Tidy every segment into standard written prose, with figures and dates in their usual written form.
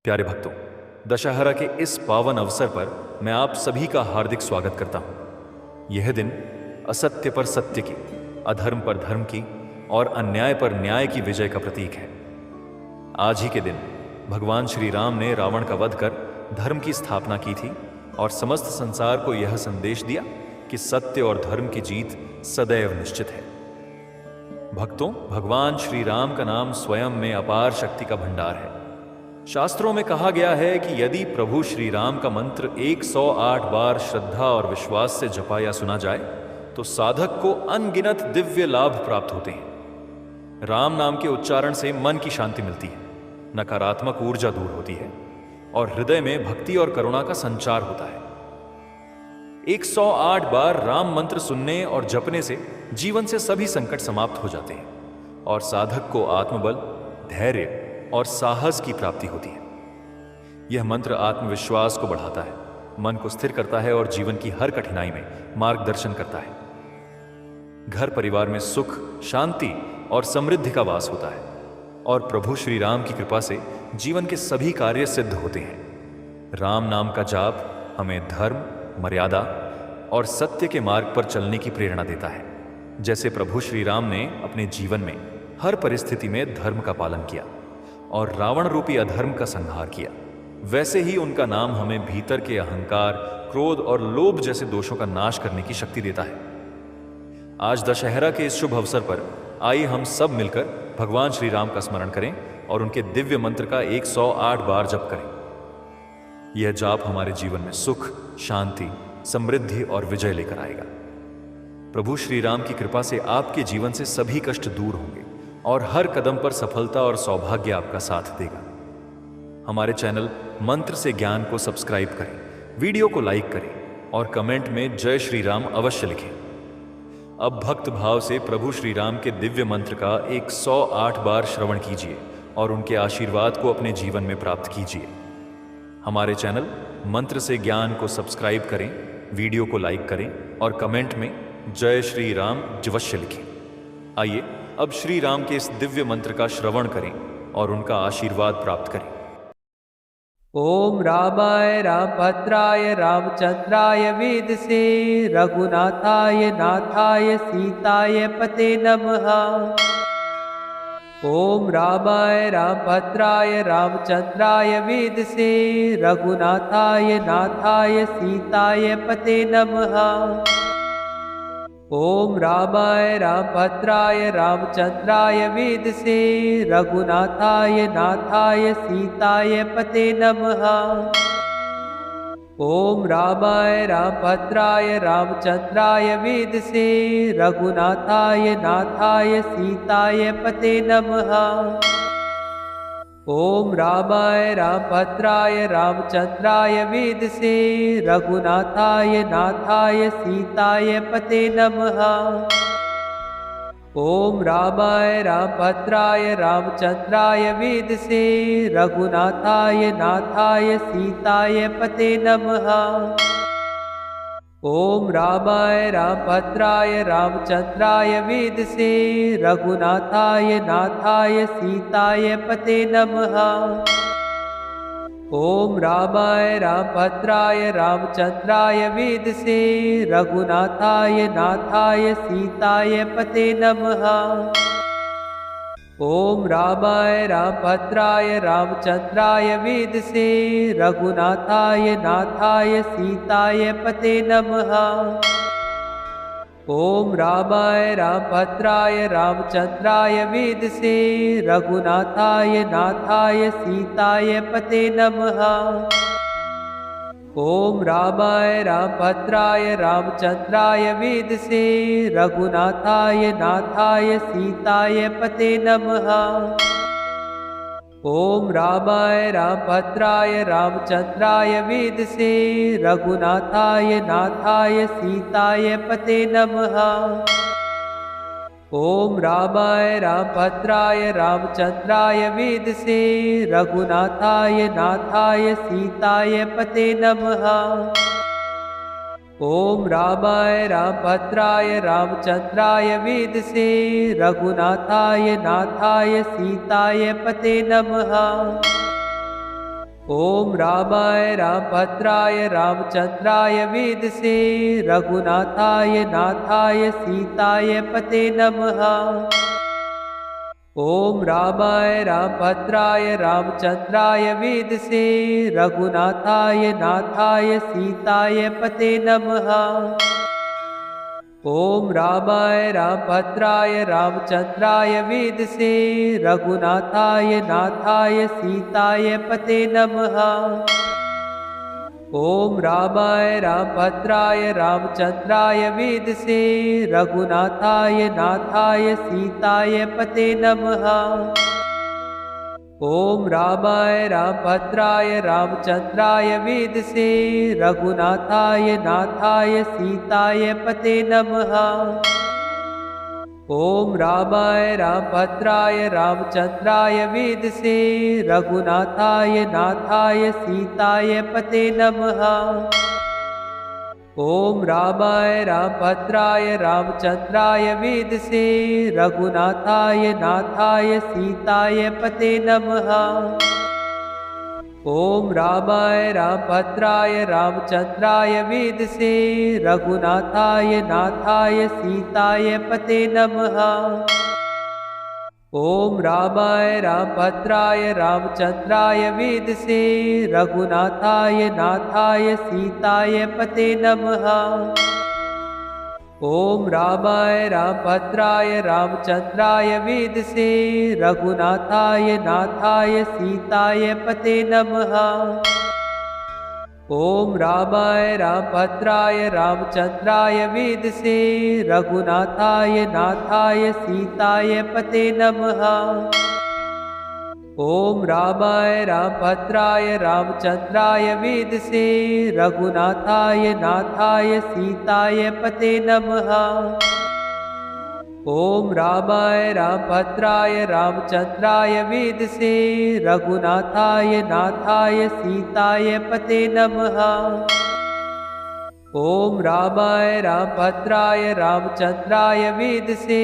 प्यारे भक्तों, दशहरा के इस पावन अवसर पर मैं आप सभी का हार्दिक स्वागत करता हूं। यह दिन असत्य पर सत्य की, अधर्म पर धर्म की और अन्याय पर न्याय की विजय का प्रतीक है। आज ही के दिन भगवान श्री राम ने रावण का वध कर धर्म की स्थापना की थी और समस्त संसार को यह संदेश दिया कि सत्य और धर्म की जीत सदैव निश्चित है। भक्तों, भगवान श्री राम का नाम स्वयं में अपार शक्ति का भंडार है। शास्त्रों में कहा गया है कि यदि प्रभु श्री राम का मंत्र 108 बार श्रद्धा और विश्वास से जपा या सुना जाए तो साधक को अनगिनत दिव्य लाभ प्राप्त होते हैं। राम नाम के उच्चारण से मन की शांति मिलती है, नकारात्मक ऊर्जा दूर होती है और हृदय में भक्ति और करुणा का संचार होता है। 108 बार राम मंत्र सुनने और जपने से जीवन से सभी संकट समाप्त हो जाते हैं और साधक को आत्मबल, धैर्य और साहस की प्राप्ति होती है। यह मंत्र आत्मविश्वास को बढ़ाता है, मन को स्थिर करता है और जीवन की हर कठिनाई में मार्गदर्शन करता है। घर परिवार में सुख, शांति और समृद्धि का वास होता है और प्रभु श्री राम की कृपा से जीवन के सभी कार्य सिद्ध होते हैं। राम नाम का जाप हमें धर्म, मर्यादा और सत्य के मार्ग पर चलने की प्रेरणा देता है। जैसे प्रभु श्री राम ने अपने जीवन में हर परिस्थिति में धर्म का पालन किया और रावण रूपी अधर्म का संहार किया, वैसे ही उनका नाम हमें भीतर के अहंकार, क्रोध और लोभ जैसे दोषों का नाश करने की शक्ति देता है। आज दशहरा के इस शुभ अवसर पर आइए हम सब मिलकर भगवान श्री राम का स्मरण करें और उनके दिव्य मंत्र का 108 बार जप करें। यह जाप हमारे जीवन में सुख, शांति, समृद्धि और विजय लेकर आएगा। प्रभु श्री राम की कृपा से आपके जीवन से सभी कष्ट दूर होंगे और हर कदम पर सफलता और सौभाग्य आपका साथ देगा। हमारे चैनल मंत्र से ज्ञान को सब्सक्राइब करें, वीडियो को लाइक करें और कमेंट में जय श्री राम अवश्य लिखें। अब भक्त भाव से प्रभु श्री राम के दिव्य मंत्र का 108 बार श्रवण कीजिए और उनके आशीर्वाद को अपने जीवन में प्राप्त कीजिए। हमारे चैनल मंत्र से ज्ञान को सब्सक्राइब करें, वीडियो को लाइक करें और कमेंट में जय श्री राम अवश्य लिखें। आइए अब श्री राम के इस दिव्य मंत्र का श्रवण करें और उनका आशीर्वाद प्राप्त करें। ओम रामाय रामभद्राय रामचंद्राय वेदसे रघुनाथाय नाथाय सीताय पते नमः। ओम रामाय रामभद्राय रामचंद्राय वेदसे रघुनाथाय नाथाय सीताय पते नमः। ओम रामाय रामभद्राय रामचंद्राय वेदसे रघुनाथाय नाथाय सीताय पते नमः। ओम रामाय रामभद्राय रामचंद्राय वेदसे रघुनाथाय नाथाय सीताय पते नमः। ओम रामाय रामभद्राय रामचंद्राय वेदसे रघुनाथाय नाथाय सीताय पते नमः। ओम रामाय रामभद्राय रामचंद्राय वेदसे रघुनाथाय नाथाय सीताय पते नमः। ओम रामाय रामभद्राय रामचंद्राय वेदसे रघुनाथाय नाथाय सीताय पते नमः। ओम रामाय रामभद्राय रामचंद्राय वेदसे रघुनाथाय नाथाय सीताय पते नमः। ओम रामाय रामभद्राय रामचंद्राय वेदसे रघुनाथाय नाथाय सीताय पते नमः। ओम रामाय रामभद्राय रामचंद्राय वेदसे रघुनाथाय नाथाय सीताय पते नमः। ओम रामाय रामभद्राय रामचंद्राय वेदसे रघुनाथाय नाथाय सीताय पते नमः। ओम रामाय रामभद्राय रामचंद्राय वेदसे रघुनाथाय नाथाय सीताय पते नमः। ओम रामाय रामभद्राय रामचंद्राय वेदसे रघुनाथाय नाथाय सीताय पते नमः। ओम रामाय रामभद्राय रामचंद्राय वेदसे रघुनाथाय नाथाय सीताय पते नमः। ओम रामाय रामभद्राय रामचंद्राय वेदसे रघुनाथाय नाथाय सीताय पते नमः। ओम रामाय रामभद्राय रामचंद्राय वेदसे रघुनाथाय नाथाय सीताय पते नमः। ओम रामाय रामभद्राय रामचंद्राय वेदसे रघुनाथाय नाथाय सीताय पते नमः। ओम रामाय रामभद्राय रामचंद्राय वेदसे रघुनाथाय नाथाय सीताय पते नमः। ओम रामाय रामभद्राय रामचंद्राय वेदसे रघुनाथाय नाथाय सीताय पते नमः। ओम रामाय रामभद्राय रामचंद्राय वेदसे रघुनाथाय नाथाय सीताय पते नमः। ओम रामाय रामभद्राय रामचंद्राय वेदसे रघुनाथाय नाथाय सीताय पते नमः। ओम रामाय रामभद्राय रामचंद्राय वेदसे रघुनाथाय नाथाय सीताय पते नमः। ओम रामाय रामभद्राय रामचंद्राय वेदसे रघुनाथाय नाथाय सीताय पते नमः। ओम रामाय रामभद्राय रामचंद्राय वेदसे रघुनाथाय नाथाय सीताय पते नमः। ओम रामाय रामभद्राय रामचंद्राय वेदसे रघुनाथाय नाथाय सीताय पते नमः। ओम रामाय रामभद्राय रामचंद्राय वेदसे रघुनाथाय नाथाय सीताय पते नमः। ओम रामाय रामभद्राय रामचंद्राय वेदसे रघुनाथाय नाथाय सीताय पते नमः। ओम रामाय रामभद्राय रामचंद्राय वेदसे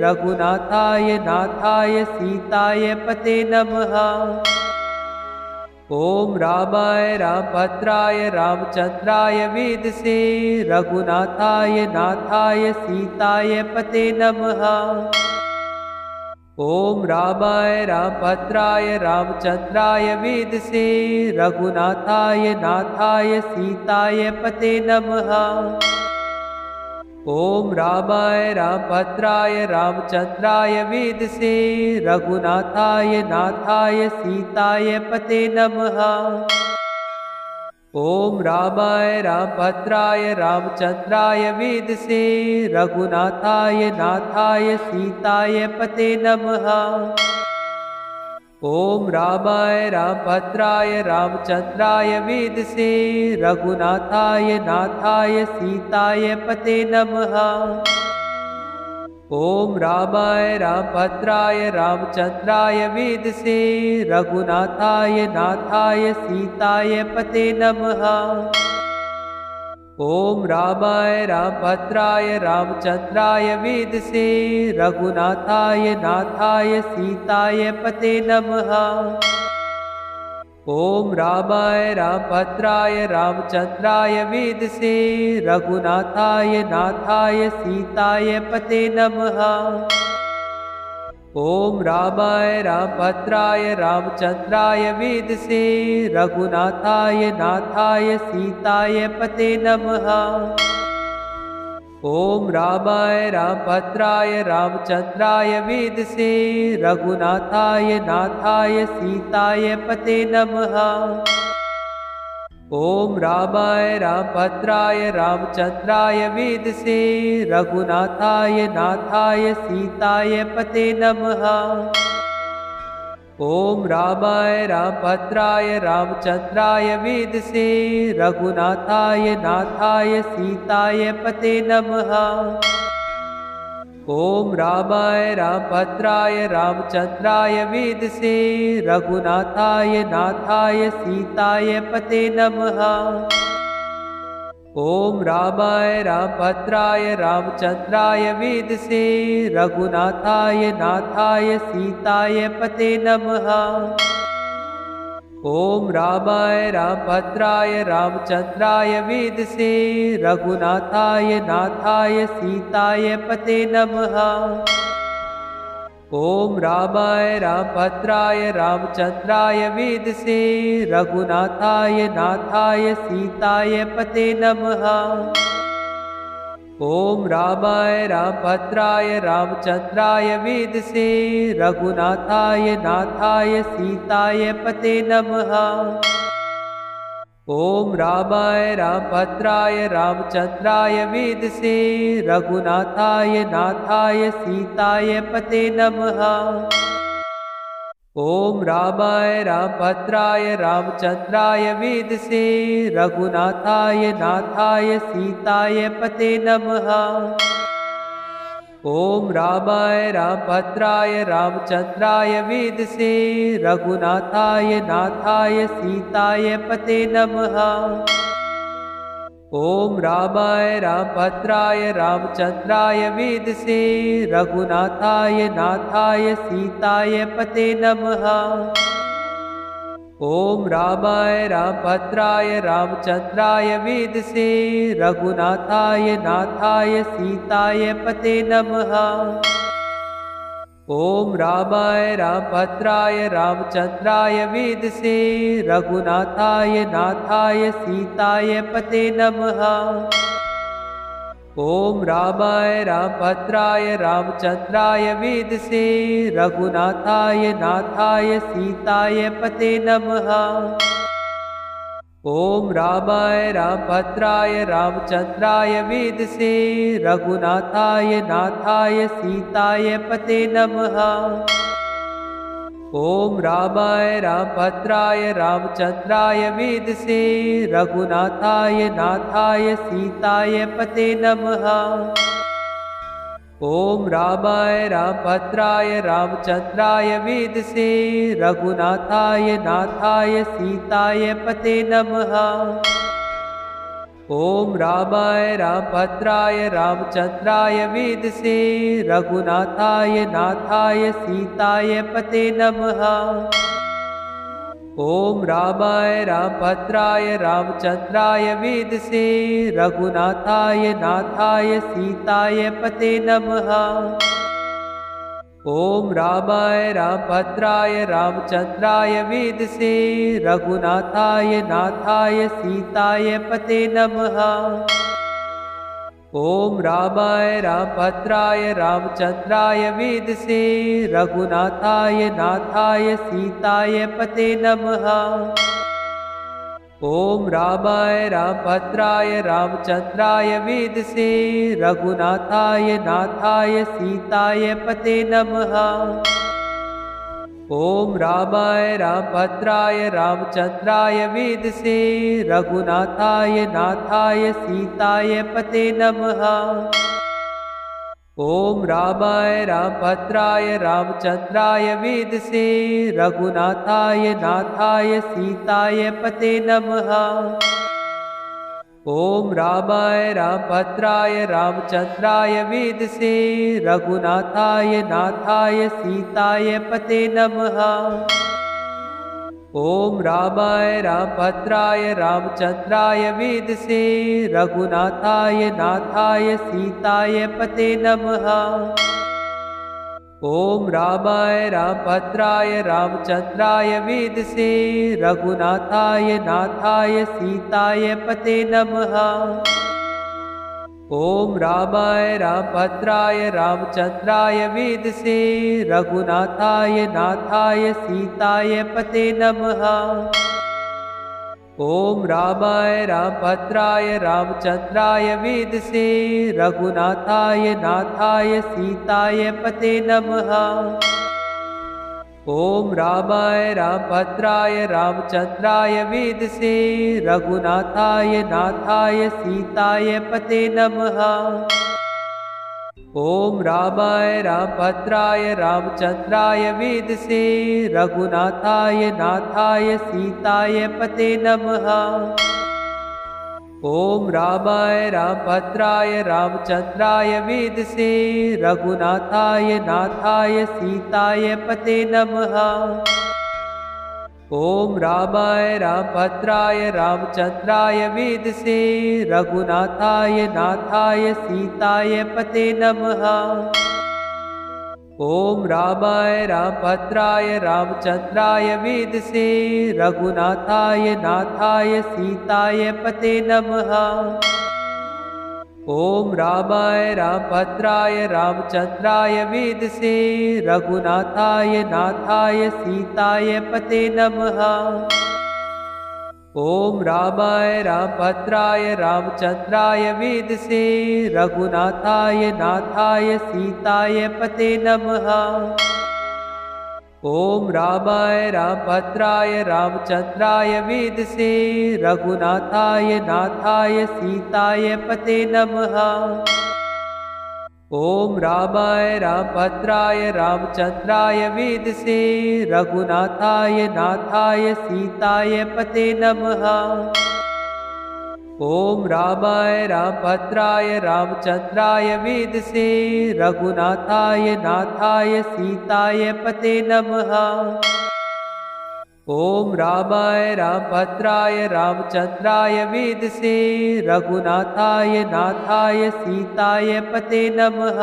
रघुनाथाय नाथाय सीताय पते नमः। ओम रामाय रामभद्राय रामचंद्राय वेदसे रघुनाथाय नाथाय सीताय पते नमः। ओम रामाय रामभद्राय रामचंद्राय वेदसे रघुनाथाय नाथाय सीताय पते नमः। ओम रामाय रामभद्राय रामचंद्राय वेदसे रघुनाथाय नाथाय सीताय पते नमः। ओम रामाय रामभद्राय रामचंद्राय वेदसे रघुनाथाय नाथाय सीताय पते नमः। ओम रामाय रामभद्राय रामचंद्राय वेदसे रघुनाथाय नाथाय सीताय पते नमः। ओम रामाय रामभद्राय रामचंद्राय वेदसे रघुनाथाय नाथाय सीताय पते नमः। ओम रामाय रामभद्राय रामचंद्राय वेदसे रघुनाथाय नाथाय सीताय पते नमः। ओम रामाय रामभद्राय रामचंद्राय वेदसे रघुनाथाय नाथाय सीताय पते नमः। ओम रामाय रामभद्राय रामचंद्राय वेदसे रघुनाथाय नाथाय सीताय पते नमः। ओम रामाय रामभद्राय रामचंद्राय वेदसे रघुनाथाय नाथाय सीताय पते नमः। ओम रामाय रामभद्राय रामचंद्राय वेदसे रघुनाथाय नाथाय सीताय पते नमः। ओम रामाय रामभद्राय रामचंद्राय वेदसे रघुनाथाय नाथाय सीताय पते नमः। ओम रामाय रामभद्राय रामचंद्राय वेदसे रघुनाथाय नाथाय सीताय पते नमः। ओम रामाय रामभद्राय रामचंद्राय वेदसे रघुनाथाय नाथाय सीताय पते नमः। ओम रामाय रामभद्राय रामचंद्राय वेदसे रघुनाथाय नाथाय सीताय पते नमः। ओम रामाय रामभद्राय रामचंद्राय वेदसे रघुनाथाय नाथाय सीताय पते नमः। ओम रामाय रामभद्राय रामचंद्राय वेदसे रघुनाथाय नाथाय सीताय पते नमः। ओम रामाय रामभद्राय रामचंद्राय वेदसे रघुनाथाय नाथाय सीताय पते नमः। ओम रामाय रामभद्राय रामचंद्राय वेदसे रघुनाथाय नाथाय सीताय पते नमः। ओम रामाय रामभद्राय रामचंद्राय वेदसे रघुनाथाय नाथाय सीताय पते नमः। ओम रामाय रामभद्राय रामचंद्राय वेदसे रघुनाथाय नाथाय सीताय पते नमः। ओम रामाय रामभद्राय रामचंद्राय वेदसे रघुनाथाय नाथाय सीताय पते नमः। ओम रामाय रामभद्राय रामचंद्राय वेदसे रघुनाथाय नाथाय सीताय पते नमः। ओम रामाय रामभद्राय रामचंद्राय वेदसे रघुनाथाय नाथाय सीताय पते नमः। ओम रामाय रामभद्राय रामचंद्राय वेदसे रघुनाथाय नाथाय सीताय पते नमः। ओम रामाय रामभद्राय रामचंद्राय वेदसे रघुनाथाय नाथाय सीताय पते नमः। ओम रामाय रामभद्राय रामचंद्राय वेदसे रघुनाथाय नाथाय सीताय पते नमः। ओम रामाय रामभद्राय रामचंद्राय वेदसे रघुनाथाय नाथाय सीताय पते नमः। ओम रामाय रामभद्राय रामचंद्राय वेदसे रघुनाथाय नाथाय सीताय पते नमः। ओम रामाय रामभद्राय रामचंद्राय वेदसे रघुनाथाय नाथाय सीताय पते नमः। ओम रामाय रामभद्राय रामचंद्राय वेदसे रघुनाथाय नाथाय सीताय पते नमः। ओम रामाय रामभद्राय रामचंद्राय वेदसे रघुनाथाय नाथाय सीताय पते नमः। ओम रामाय रामभद्राय रामचंद्राय वेदसे रघुनाथाय नाथाय सीताय पते नमः। ओम रामाय रामभद्राय रामचंद्राय वेदसे रघुनाथाय नाथाय सीताय पते नमः। ओम रामाय रामभद्राय रामचंद्राय वेदसे रघुनाथाय नाथाय सीताय पते नमः। ओम रामाय रामभद्राय रामचंद्राय वेदसे रघुनाथाय नाथाय सीताय पते नमः। ओम रामाय रामभद्राय रामचंद्राय वेदसे रघुनाथाय नाथाय सीताय पते नमः। ओम रामाय रामभद्राय रामचंद्राय वेदसे रघुनाथाय नाथाय सीताय पते नमः। ओम रामाय रामभद्राय रामचंद्राय वेदसे रघुनाथाय नाथाय सीताय पते नमः। ओम रामाय रामभद्राय रामचंद्राय वेदसे रघुनाथाय नाथाय सीताय पते नमः। ओम रामाय रामभद्राय रामचंद्राय वेदसे रघुनाथाय नाथाय सीताय पते नमः। ओम रामाय रामभद्राय रामचंद्राय वेदसे रघुनाथाय नाथाय सीताय पते नमः। ओम रामाय रामभद्राय रामचंद्राय वेदसे रघुनाथाय नाथाय सीताय पते नमः। ओम रामाय रामभद्राय रामचंद्राय वेदसे रघुनाथाय नाथाय सीताय पते नमः। ओम रामाय रामभद्राय रामचंद्राय वेदसे रघुनाथाय नाथाय सीताय पते नमः। ओम रामाय रामभद्राय रामचंद्राय वेदसे रघुनाथाय नाथाय सीताय पते नमः। ओम रामाय रामभद्राय रामचंद्राय वेदसे रघुनाथाय नाथाय सीताय पते नमः। ओम रामाय रामभद्राय रामचंद्राय वेदसे रघुनाथाय नाथाय सीताय पते नमः। ओम रामाय रामभद्राय रामचंद्राय वेदसे रघुनाथाय नाथाय सीताय पते नमः। ओम रामाय रामभद्राय रामचंद्राय वेदसे रघुनाथाय नाथाय सीताय पते नमः।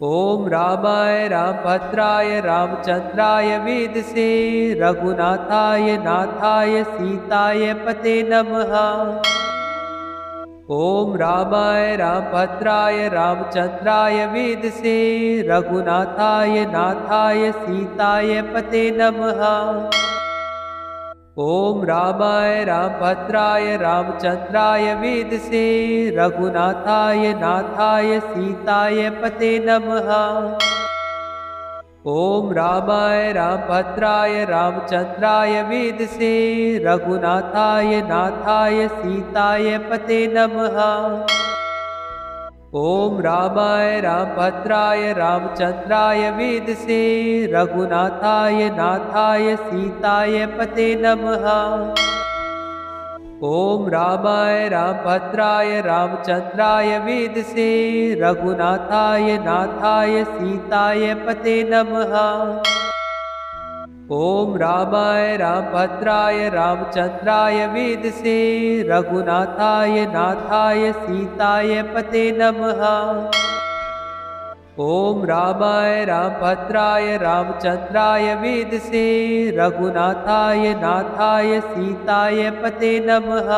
ओम रामाय रामभद्राय रामचंद्राय वेदसे रघुनाथाय नाथाय सीताय पते नमः। ओम रामाय रामभद्राय रामचंद्राय वेदसे रघुनाथाय नाथाय सीताय पते नमः। ओम रामाय रामभद्राय रामचंद्राय वेदसे रघुनाथाय नाथाय सीताय पते नमः। ओम रामाय रामभद्राय रामचंद्राय वेदसे रघुनाथाय नाथाय सीताय पते नमः। ओम रामाय रामभद्राय रामचंद्राय वेदसे रघुनाथाय नाथाय सीताय पते नमः। ओम रामाय रामभद्राय रामचंद्राय वेदसे रघुनाथाय नाथाय सीताय पते नमः। ओम रामाय रामभद्राय रामचंद्राय वेदसे रघुनाथाय नाथाय सीताय पते नमः। ओम रामाय रामभद्राय रामचंद्राय वेदसे रघुनाथाय नाथाय सीताय पते नमः।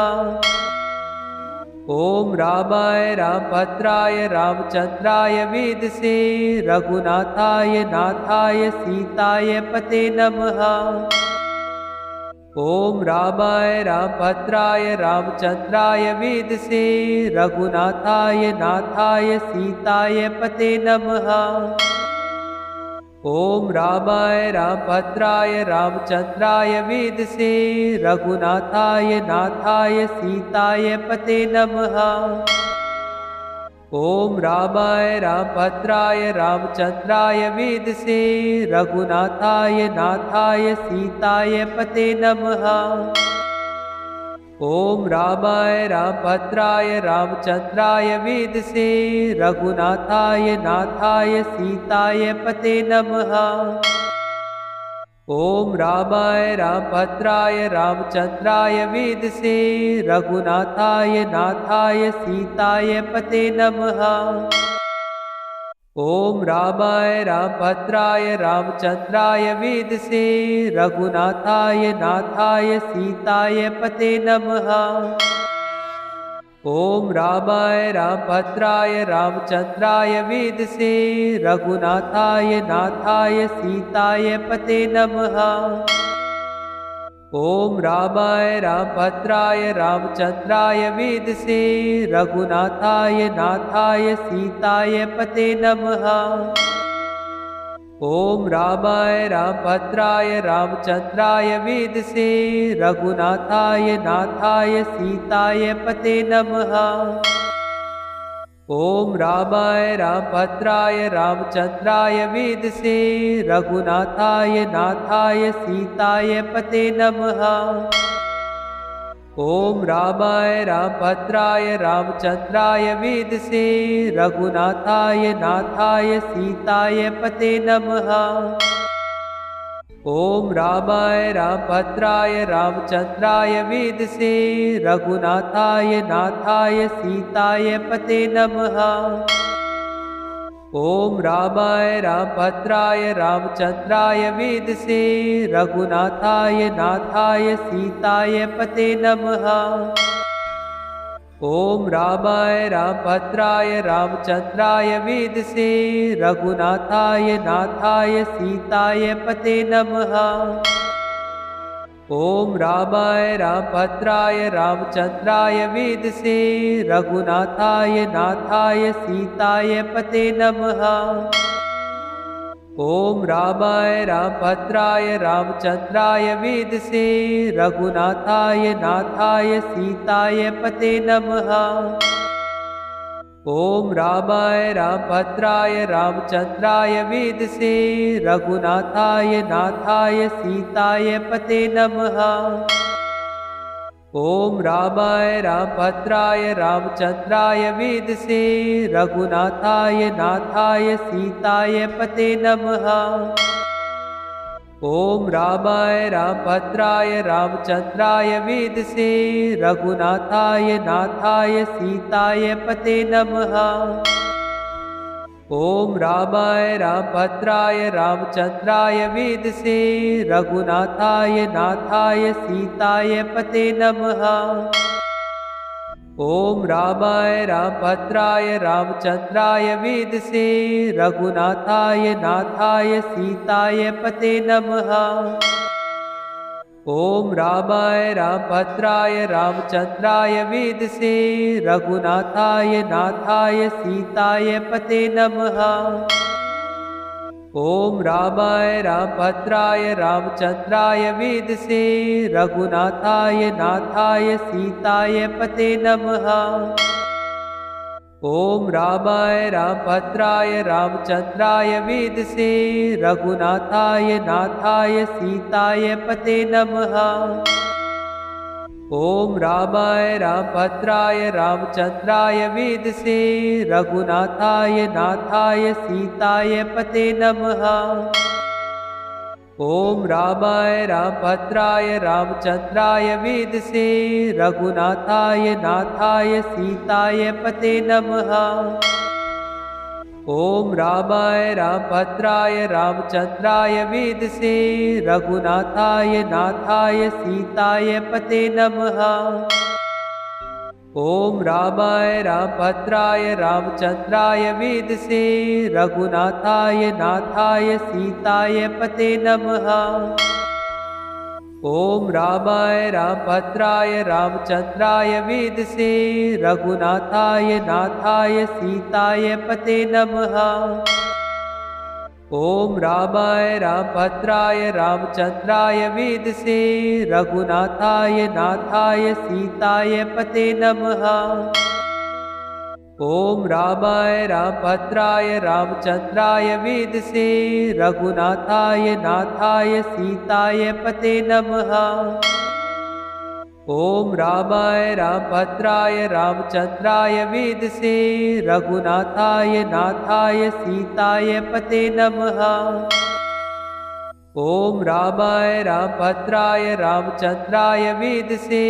ओम रामाय रामभद्राय रामचंद्राय वेदसे रघुनाथाय नाथाय सीताय पते नमः। ओम रामाय रामभद्राय रामचंद्राय वेदसे रघुनाथाय नाथाय सीताय पते नमः। ओम रामाय रामभद्राय रामचंद्राय वेदसे रघुनाथाय नाथाय सीताय पते नमः। ओम रामाय रामभद्राय रामचंद्राय वेदसे रघुनाथाय नाथाय सीताय पते नमः। ओम रामाय रामभद्राय रामचंद्राय वेदसे रघुनाथाय नाथाय सीताय पते नमः। ओम रामाय रामभद्राय रामचंद्राय वेदसे रघुनाथाय नाथाय सीताय पते नमः। ओम रामाय रामभद्राय रामचंद्राय वेदसे रघुनाथाय नाथाय सीताय पते नमः। ओम रामाय रामभद्राय रामचंद्राय वेदसे रघुनाथाय नाथाय सीताय पते नमः। ओम रामाय रामभद्राय रामचंद्राय वेदसे रघुनाथाय नाथाय सीताय पते नमः। ओम रामाय रामभद्राय रामचंद्राय वेदसे रघुनाथाय नाथाय सीताय पते नमः। ओम रामाय रामभद्राय रामचंद्राय वेदसे रघुनाथाय नाथाय सीताय पते नमः। ओम रामाय रामभद्राय रामचंद्राय वेदसे रघुनाथाय नाथाय सीताय पते नमः। ओम रामाय रामभद्राय रामचंद्राय वेदसे रघुनाथाय नाथाय सीताय पते नमः। ओम रामाय रामभद्राय रामचंद्राय वेदसे रघुनाथाय नाथाय सीताय पते नमः। ओम रामाय रामभद्राय रामचंद्राय वेदसे रघुनाथाय नाथाय सीताय पते नमः। ओम रामाय रामभद्राय रामचंद्राय वेदसे रघुनाथाय नाथाय सीताय पते नमः। ओम रामाय रामभद्राय रामचंद्राय वेदसे रघुनाथाय नाथाय सीताय पते नमः। ओम रामाय रामभद्राय रामचंद्राय वेदसे रघुनाथाय नाथाय सीताय पते नमः। ओम रामाय रामभद्राय रामचंद्राय वेदसे रघुनाथाय नाथाय सीताय पते नमः। ओम रामाय रामभद्राय रामचंद्राय वेदसे रघुनाथाय नाथाय सीताय पते नमः। ओम रामाय रामभद्राय रामचंद्राय वेदसे रघुनाथाय नाथाय सीताय पते नमः। ओम रामाय रामभद्राय रामचंद्राय वेदसे रघुनाथाय नाथाय सीताय पते नमः। ओम रामाय रामभद्राय रामचंद्राय वेदसे रघुनाथाय नाथाय सीताय पते नमः। ओम रामाय रामभद्राय रामचंद्राय वेदसे रघुनाथाय नाथाय सीताय पते नमः। ओम रामाय रामभद्राय रामचंद्राय वेदसे रघुनाथाय नाथाय सीताय पते नमः। ओम रामाय रामभद्राय रामचंद्राय वेदसे रघुनाथाय नाथाय सीताय पते नमः। ओम रामाय रामभद्राय रामचंद्राय वेदसे रघुनाथाय नाथाय सीताय पते नमः। ओम रामाय रामभद्राय रामचंद्राय वेदसे रघुनाथाय नाथाय सीताय पते नमः। ओम रामाय रामभद्राय रामचंद्राय वेदसे रघुनाथाय नाथाय सीताय पते नमः। ओम रामाय रामभद्राय रामचंद्राय वेदसे रघुनाथाय नाथाय सीताय पते नमः। ओम रामाय रामभद्राय रामचंद्राय वेदसे रघुनाथाय नाथाय सीताय पते नमः। ओम रामाय रामभद्राय रामचंद्राय वेदसे रघुनाथाय नाथाय सीताय पते नमः। ओम रामाय रामभद्राय रामचंद्राय वेदसे रघुनाथाय नाथाय सीताय पते नमः। ओम रामाय रामभद्राय रामचंद्राय वेदसे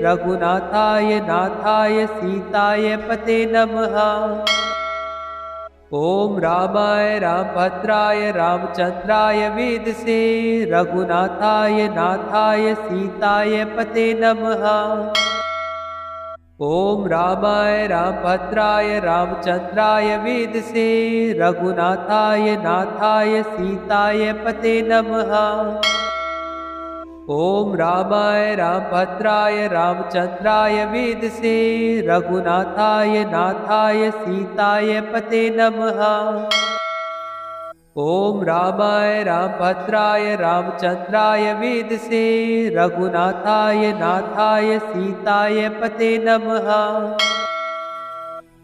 रघुनाथाय नाथाय सीताय पते नमः। ओम रामाय रामभद्राय रामचंद्राय वेदसे रघुनाथाय नाथाय सीताय पते नमः। ओम रामाय रामभद्राय रामचंद्राय वेदसे रघुनाथाय नाथाय सीताय पते नमः। ओम रामाय रामभद्राय रामचंद्राय वेदसे रघुनाथाय नाथाय सीताय पते नमः। ओम रामाय रामभद्राय रामचंद्राय वेदसे रघुनाथाय नाथाय सीताय पते नमः।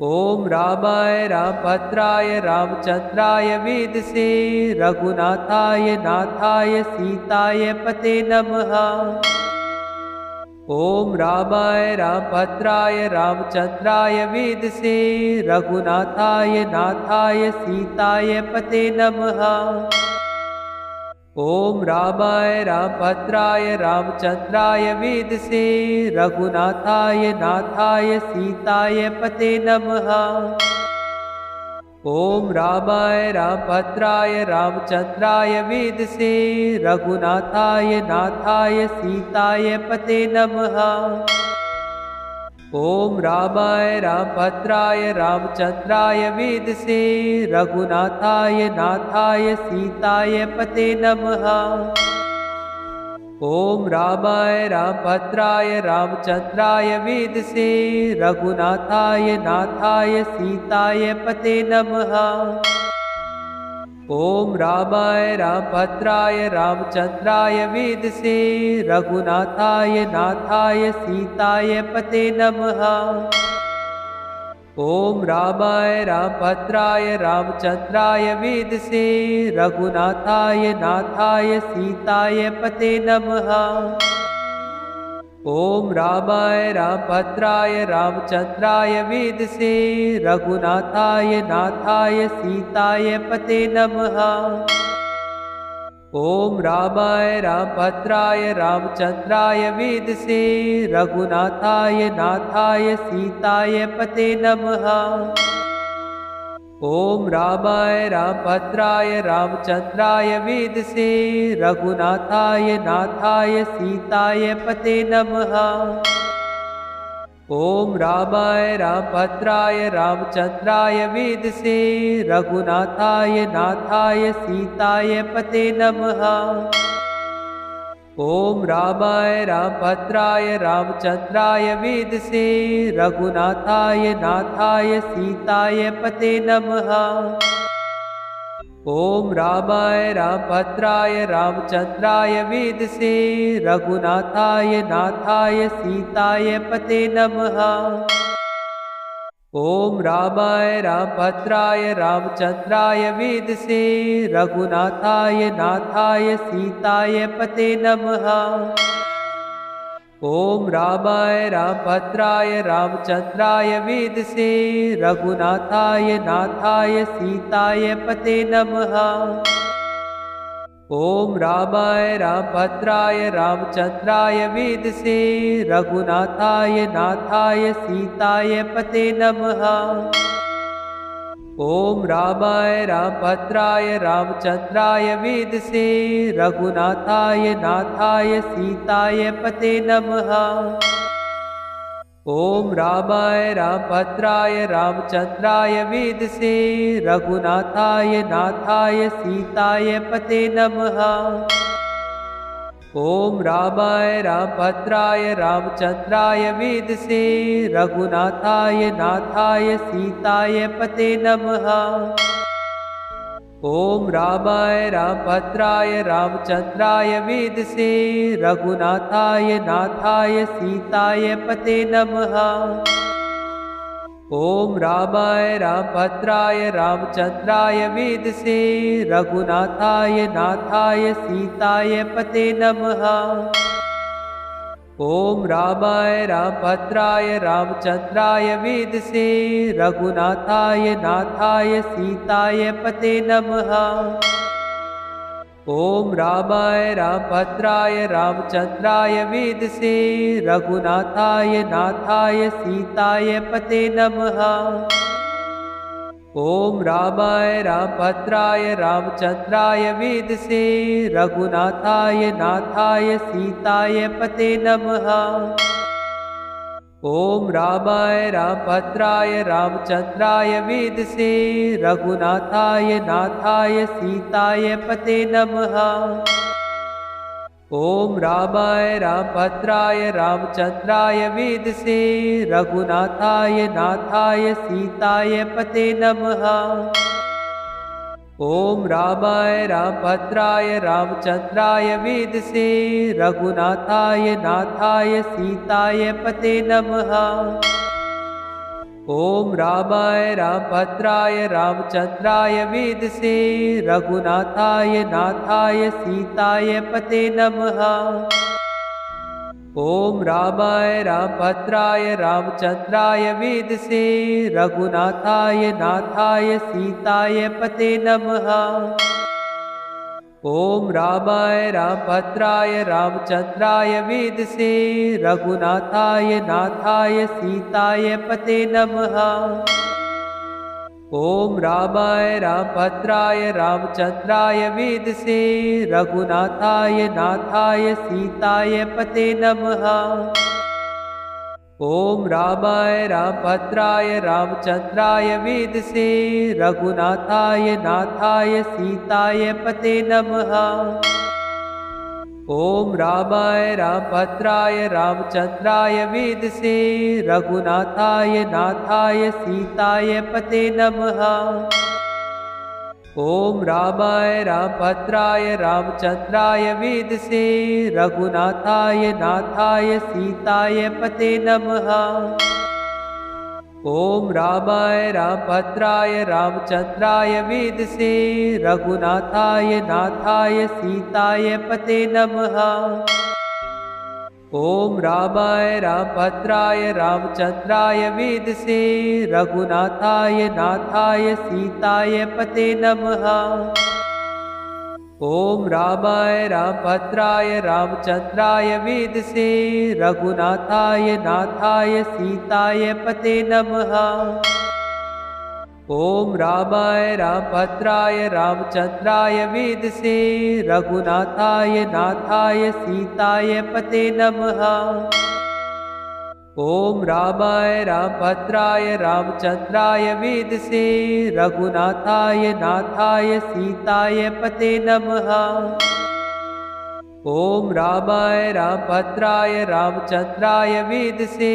ओम रामाय रामभद्राय रामचंद्राय वेदसे रघुनाथाय नाथाय सीताय पते नमः। ओम रामाय रामभद्राय रामचंद्राय वेदसे रघुनाथाय नाथाय सीताय पते नमः। ओम रामाय रामभद्राय रामचंद्राय वेदसे रघुनाथाय नाथाय सीताय पते नमः। ओम रामाय रामभद्राय रामचंद्राय वेदसे रघुनाथाय नाथाय सीताय पते नमः। ओम रामाय रामभद्राय रामचंद्राय वेदसे रघुनाथाय नाथाय सीताय पते नमः। ओम रामाय रामभद्राय रामचंद्राय वेदसे रघुनाथाय नाथाय सीताय पते नमः। ओम रामाय रामभद्राय रामचंद्राय वेदसे रघुनाथाय नाथाय सीताय पते नमः। ओम रामाय रामभद्राय रामचंद्राय वेदसे रघुनाथाय नाथाय सीताय पते नमः। ओम रामाय रामभद्राय रामचंद्राय वेदसे रघुनाथाय नाथाय सीताय पते नमः। ओम रामाय रामभद्राय रामचंद्राय वेदसे रघुनाथाय नाथाय सीताय पते नमः। ओम रामाय रामभद्राय रामचंद्राय वेदसे रघुनाथाय नाथाय सीताय पते नमः। ओम रामाय रामभद्राय रामचंद्राय वेदसे रघुनाथाय नाथाय सीताय पते नमः। ओम रामाय रामभद्राय रामचंद्राय वेदसे रघुनाथाय नाथाय सीताय पते नमः। ओम रामाय रामभद्राय रामचंद्राय वेदसे रघुनाथाय नाथाय सीताय पते नमः। ओम रामाय रामभद्राय रामचंद्राय वेदसे रघुनाथाय नाथाय सीताय पते नमः। ओम रामाय रामभद्राय रामचंद्राय वेदसे रघुनाथाय नाथाय सीताय पते नमः। ओम रामाय रामभद्राय रामचंद्राय वेदसे रघुनाथाय नाथाय सीताय पते नमः। ओम रामाय रामभद्राय रामचंद्राय वेदसे रघुनाथाय नाथाय सीताय पते नमः। ओम रामाय रामभद्राय रामचंद्राय वेदसे रघुनाथाय नाथाय सीताय पते नमः। ओम रामाय रामभद्राय रामचंद्राय वेदसे रघुनाथाय नाथाय सीताय पते नमः। ओम रामाय रामभद्राय रामचंद्राय वेदसे रघुनाथाय नाथाय सीताय पते नमः। ओम रामाय रामभद्राय रामचंद्राय वेदसे रघुनाथाय नाथाय सीताय पते नमः। ओम रामाय रामभद्राय रामचंद्राय वेदसे रघुनाथाय नाथाय सीताय पते नमः। ओम रामाय रामभद्राय रामचंद्राय वेदसे रघुनाथाय नाथाय सीताय पते नमः। ओम रामाय रामभद्राय रामचंद्राय वेदसे रघुनाथाय नाथाय सीताय पते नमः। ओम रामाय रामभद्राय रामचंद्राय वेदसे रघुनाथाय नाथाय सीताय पते नमः। ओम रामाय रामभद्राय रामचंद्राय वेदसे रघुनाथाय नाथाय सीताय पते नमः। ओम रामाय रामभद्राय रामचंद्राय वेदसे रघुनाथाय नाथाय सीताय पते नमः। ओम रामाय रामभद्राय रामचंद्राय वेदसे रघुनाथाय नाथाय सीताय पते नमः। ओम रामाय रामभद्राय रामचंद्राय वेदसे रघुनाथाय नाथाय सीताय पते नमः। ओम रामाय रामभद्राय रामचंद्राय वेदसे रघुनाथाय नाथाय सीताय पते नमः। ओम रामाय रामभद्राय रामचंद्राय वेदसे रघुनाथाय नाथाय सीताय पते नमः। ओम रामाय रामभद्राय रामचंद्राय वेदसे रघुनाथाय नाथाय सीताय पते नमः। ओम रामाय रामभद्राय रामचंद्राय वेदसे रघुनाथाय नाथाय सीताय पते नमः। ओम रामाय रामभद्राय रामचंद्राय वेदसे रघुनाथाय नाथाय सीताय पते नमः। ओम रामाय रामभद्राय रामचंद्राय वेदसे रघुनाथाय नाथाय सीताय पते नमः। ओम रामाय रामभद्राय रामचंद्राय वेदसे रघुनाथाय नाथाय सीताय पते नमः। ओम रामाय रामभद्राय रामचंद्राय वेदसे रघुनाथाय नाथाय सीताय पते नमः। ओम रामाय रामभद्राय रामचंद्राय वेदसे रघुनाथाय नाथाय सीताय पते नमः। ओम रामाय रामभद्राय रामचंद्राय वेदसे रघुनाथाय नाथाय सीताय पते नमः। ओम रामाय रामभद्राय रामचंद्राय वेदसे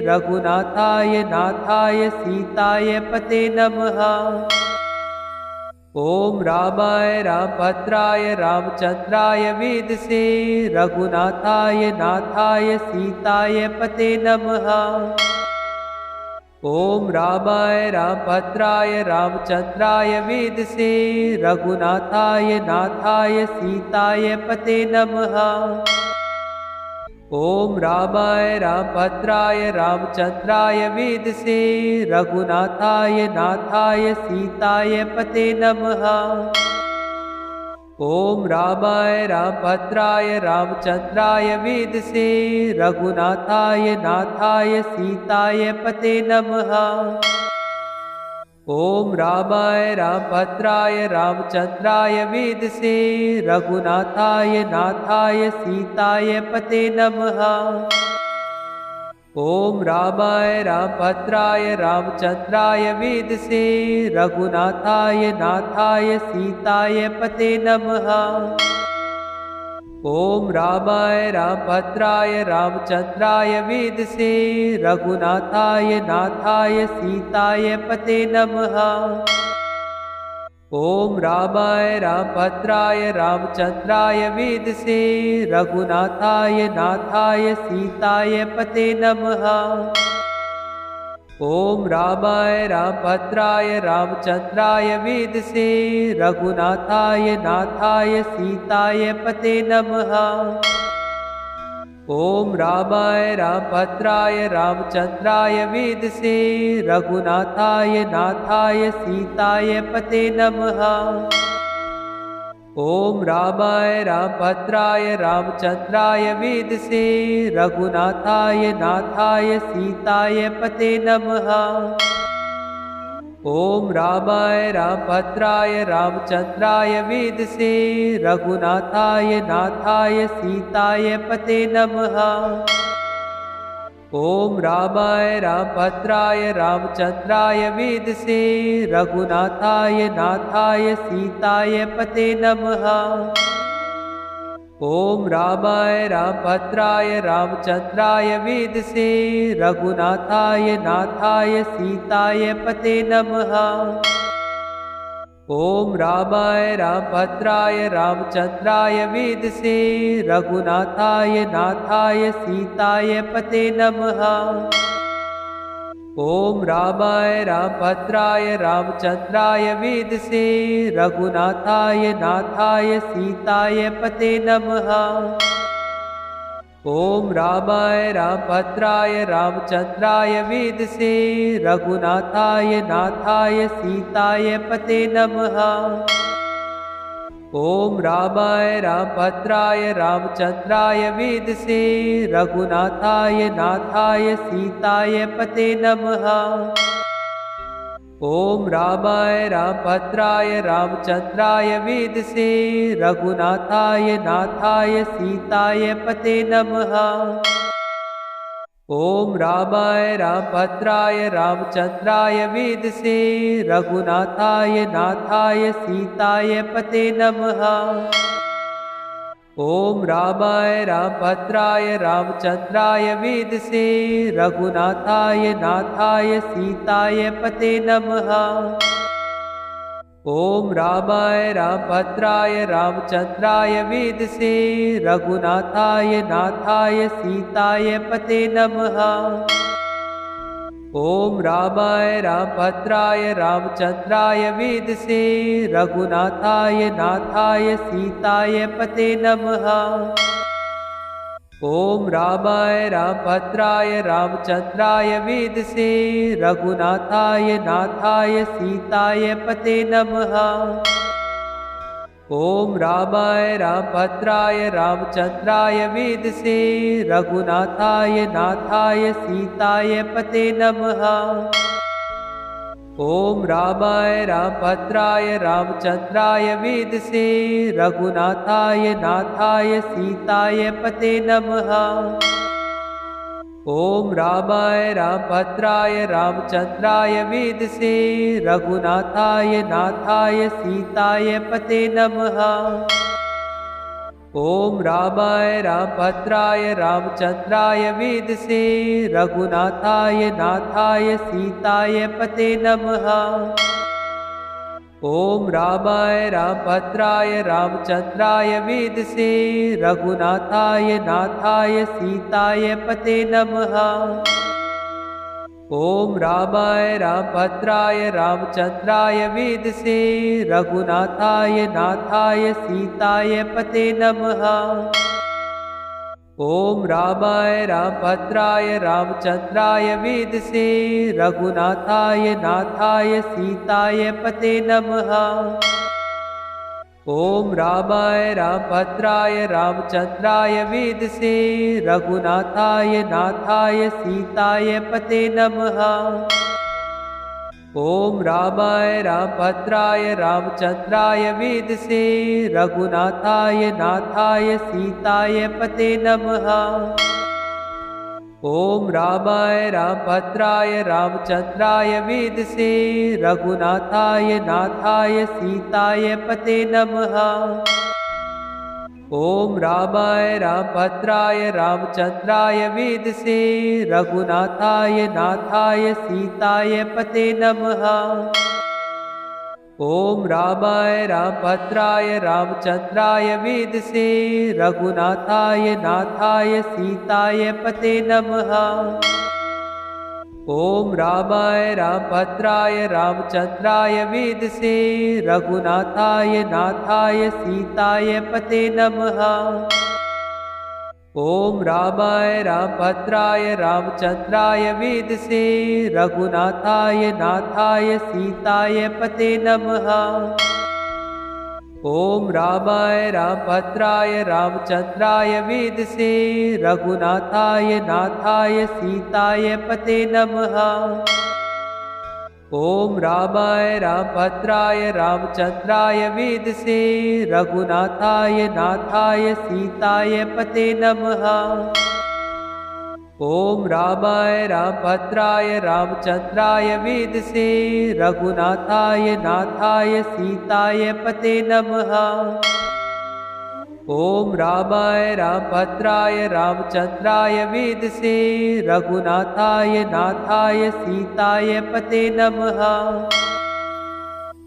रघुनाथाय नाथाय सीताय पते नमः। ओम रामाय रामभद्राय रामचंद्राय वेदसे रघुनाथाय नाथाय सीताय पते नमः। ओम रामाय रामभद्राय रामचंद्राय वेदसे रघुनाथाय नाथाय सीताय पते नमः। ओम रामाय रामभद्राय रामचंद्राय वेदसे रघुनाथाय नाथाय सीताय पते नमः। ओम रामाय रामभद्राय रामचंद्राय वेदसे रघुनाथाय नाथाय सीताय पते नमः। ओम रामाय रामभद्राय रामचंद्राय वेदसे रघुनाथाय नाथाय सीताय पते नमः। ओम रामाय रामभद्राय रामचंद्राय वेदसे रघुनाथाय नाथाय सीताय पते नमः। ओम रामाय रामभद्राय रामचंद्राय वेदसे रघुनाथाय नाथाय सीताय पते नमः। ओम रामाय रामभद्राय रामचंद्राय वेदसे रघुनाथाय नाथाय सीताय पते नमः। ओम रामाय रामभद्राय रामचंद्राय वेदसे रघुनाथाय नाथाय सीताय पते नमः। ओम रामाय रामभद्राय रामचंद्राय वेदसे रघुनाथाय नाथाय सीताय पते नमः। ओम रामाय रामभद्राय रामचंद्राय वेदसे रघुनाथाय नाथाय सीताय पते नमः। ओम रामाय रामभद्राय रामचंद्राय वेदसे रघुनाथाय नाथाय सीताय पते नमः। ओम रामाय रामभद्राय रामचंद्राय वेदसे रघुनाथाय नाथाय सीताय पते नमः। ओम रामाय रामभद्राय रामचंद्राय वेदसे रघुनाथाय नाथाय सीताय पते नमः। ओम रामाय रामभद्राय रामचंद्राय वेदसे रघुनाथाय नाथाय सीताय पते नमः। ओम रामाय रामभद्राय रामचंद्राय वेदसे रघुनाथाय नाथाय सीताय पते नमः। ओम रामाय रामभद्राय रामचंद्राय वेदसे रघुनाथाय नाथाय सीताय पते नमः। ओम रामाय रामभद्राय रामचंद्राय वेदसे रघुनाथाय नाथाय सीताय पते नमः। ओम रामाय रामभद्राय रामचंद्राय वेदसे रघुनाथाय नाथाय सीताय पते नमः। ओम रामाय रामभद्राय रामचंद्राय वेदसे रघुनाथाय नाथाय सीताय पते नमः। ओम रामाय रामभद्राय रामचंद्राय वेदसे रघुनाथाय नाथाय सीताय पते नमः। ओम रामाय रामभद्राय रामचंद्राय वेदसे रघुनाथाय नाथाय सीताय पते नमः। ओम रामाय रामभद्राय रामचंद्राय वेदसे रघुनाथाय नाथाय सीताय पते नमः। ओम रामाय रामभद्राय रामचंद्राय वेदसे रघुनाथाय नाथाय सीताय पते नमः। ओम रामाय रामभद्राय रामचंद्राय वेदसे रघुनाथाय नाथाय सीताय पते नमः। ओम रामाय रामभद्राय रामचंद्राय वेदसे रघुनाथाय नाथाय सीताय पते नमः। ओम रामाय रामभद्राय रामचंद्राय वेदसे रघुनाथाय नाथाय सीताय पते नमः। ओम रामाय रामभद्राय रामचंद्राय वेदसे रघुनाथाय नाथाय सीताय पते नमः। ओम रामाय रामभद्राय रामचंद्राय वेदसे रघुनाथाय नाथाय सीताय पते नमः। ओम रामाय रामभद्राय रामचंद्राय वेदसे रघुनाथाय नाथाय सीताय पते नमः। ओम रामाय रामभद्राय रामचंद्राय वेदसे रघुनाथाय नाथाय सीताय पते नमः। ओम रामाय रामभद्राय रामचंद्राय वेदसे रघुनाथाय नाथाय सीताय पते नमः। ओम रामाय रामभद्राय रामचंद्राय वेदसे रघुनाथाय नाथाय सीताय पते नमः। ओम रामाय रामभद्राय रामचंद्राय वेदसे रघुनाथाय नाथाय सीताय पते नमः। ओम रामाय रामभद्राय रामचंद्राय वेदसे रघुनाथाय नाथाय सीताय पते नमः। ओम रामाय रामभद्राय रामचंद्राय वेदसे रघुनाथाय नाथाय सीताय पते नमः। ओम रामाय रामभद्राय रामचंद्राय वेदसे रघुनाथाय नाथाय सीताय पते नमः। ओम रामाय रामभद्राय रामचंद्राय वेदसे रघुनाथाय नाथाय सीताय पते नमः। ओम रामाय रामभद्राय रामचंद्राय वेदसे रघुनाथाय नाथाय सीताय पते नमः। ओम रामाय रामभद्राय रामचंद्राय वेदसे रघुनाथाय नाथाय सीताय पते नमः। ओम रामाय रामभद्राय रामचंद्राय वेदसे रघुनाथाय नाथाय सीताय पते नमः। ओम रामाय रामभद्राय रामचंद्राय वेदसे रघुनाथाय नाथाय सीताय पते नमः।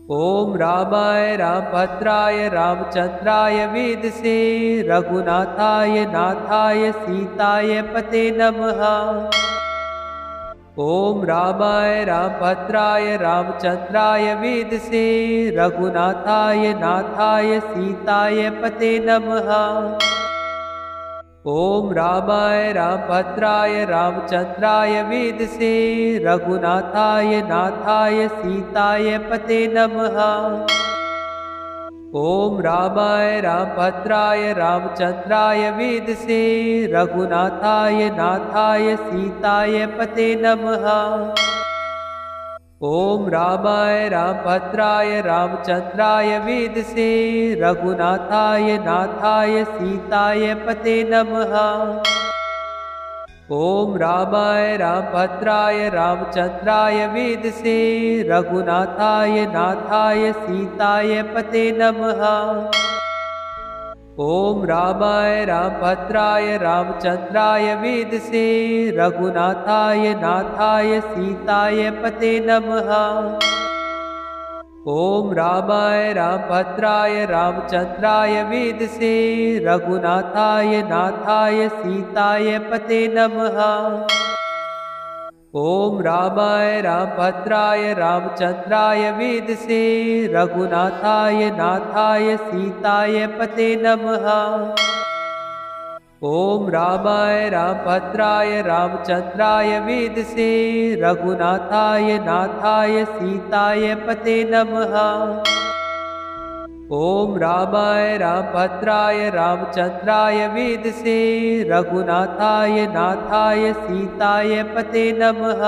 ओम रामाय रामभद्राय रामचंद्राय वेदसे रघुनाथाय नाथाय सीताय पते नमः। ओम रामाय रामभद्राय रामचंद्राय वेदसे रघुनाथाय नाथाय सीताय पते नमः। ओम रामाय रामभद्राय रामचंद्राय वेदसे रघुनाथाय नाथाय सीताय पते नमः। ओम रामाय रामभद्राय रामचंद्राय वेदसे रघुनाथाय नाथाय सीताय पते नमः। ओम रामाय रामभद्राय रामचंद्राय वेदसे रघुनाथाय नाथाय सीताय पते नमः। ओम रामाय रामभद्राय रामचंद्राय वेदसे रघुनाथाय नाथाय सीताय पते नमः। ओम रामाय रामभद्राय रामचंद्राय वेदसे रघुनाथाय नाथाय सीताय पते नमः। ओम रामाय रामभद्राय रामचंद्राय वेदसे रघुनाथाय नाथाय सीताय पते नमः। ओम रामाय रामभद्राय रामचंद्राय वेदसे रघुनाथाय नाथाय सीताय पते नमः। ओम रामाय रामभद्राय रामचंद्राय वेदसे रघुनाथाय नाथाय सीताय पते नमः। ओम रामाय रामभद्राय रामचंद्राय वेदसे रघुनाथाय नाथाय सीताय पते नमः।